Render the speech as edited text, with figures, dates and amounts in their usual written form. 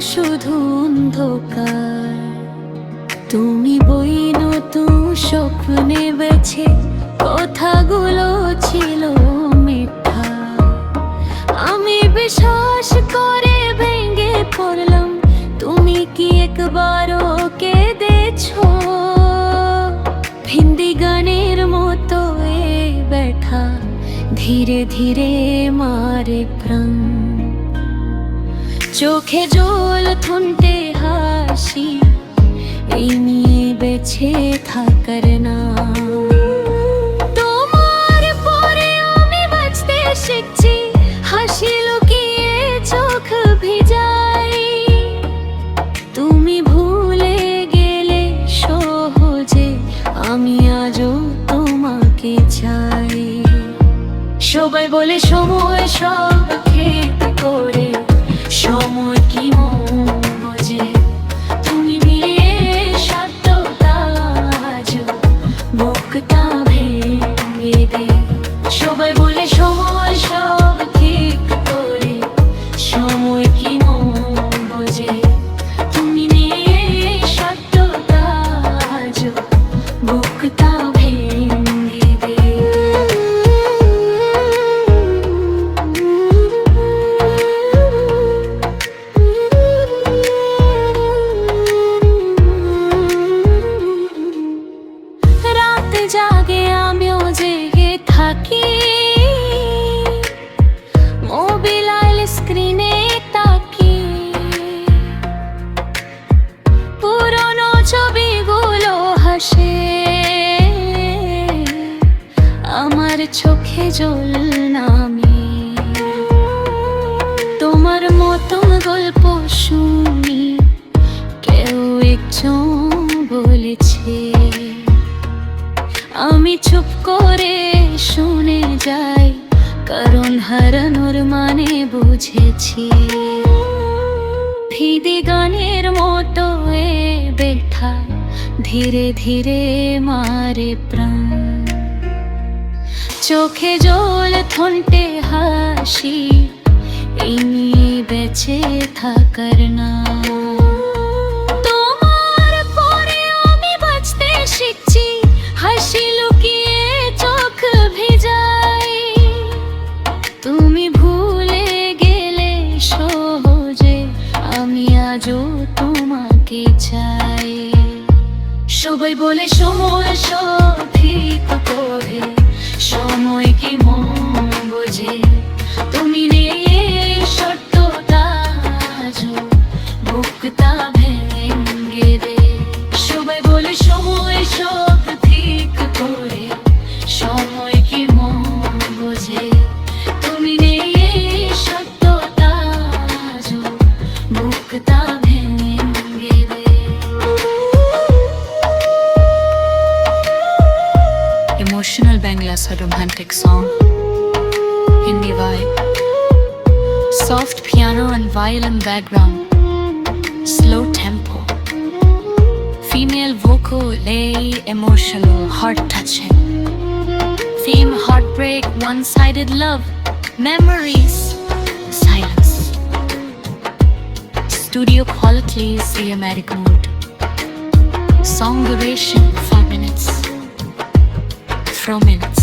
শুধু অন্ধকার। তুমি বই নতুন স্বপ্নে বেছে, কথাগুলো ছিল মিথ্যা। আমি বিশ্বাস করে ভেঙে পড়লাম, তুমি কি একবারও কেঁদেছো? হিন্দি গানের মতো এ ব্যথা ধীরে ধীরে মারে প্রাণ। চোখে জল থুনতে হাসি, এই নিয়ে বেঁচে থাকার না। তোমার পরে আমি বাঁচতে শিখছি, হাসি লুকিয়ে চোখ ভিজাই। তুমি ভুলে গেলে সহজে, আমি আজও তোমাকে চাই। সবাই বলে সময় সব ঠিক করে, সময় কি মন বোঝে? তুমি মিলিয়ে সত্যতা আজও বুকটা ভেঙে দে। সবাই বলে সময় সব ঠিক করে, সময় কি মন বোঝে? তুমি নিয়ে সত্যতা আজও বুকটা ভেঙে দে। জাগে আমিও জেগে থাকি, মোবাইল স্ক্রিনে তাকি। পুরনো ছবিগুলো হাসে, আমার চোখে জল নামে। তোমার মতন গল্প শুনি, কেউ একজন বলেছে। আমি চুপ করে শুনে যাই, কারণ হারানোর মানে বুঝেছি। ফিদি গানের মতো এ ব্যথা ধীরে ধীরে মারে প্রাণ। চোখে জল থনটে হাসি, এই নিয়ে বেঁচে থাকার না। তোমার পরে আমি বাঁচতে শিখছি, হাসি লুকিয়ে চোখ ভিজাই। তুমি ভুলে গেলে সহজে, আমি আজও তোমাকে চাই। সবাই বলে সময় সব ঠিক করে, সময় কি মন বোঝে? তুমি নিয়ে সত্যতা আজও বুকটা ভেঙে দে। সবাই বলে সময় সব ঠিক করে, সময় কি মন বোঝে? তুমি নিয়ে সত্যতা আজও বুকটা ভেঙে দে। Emotional Bangla romantic song, Hindi vibe, soft piano and violin background, slow tempo, female vocal lay emotional, heart-touching. Theme heartbreak, one-sided love, memories, silence. Studio quality cinematic mood. Song duration 5 minutes. 4 minutes.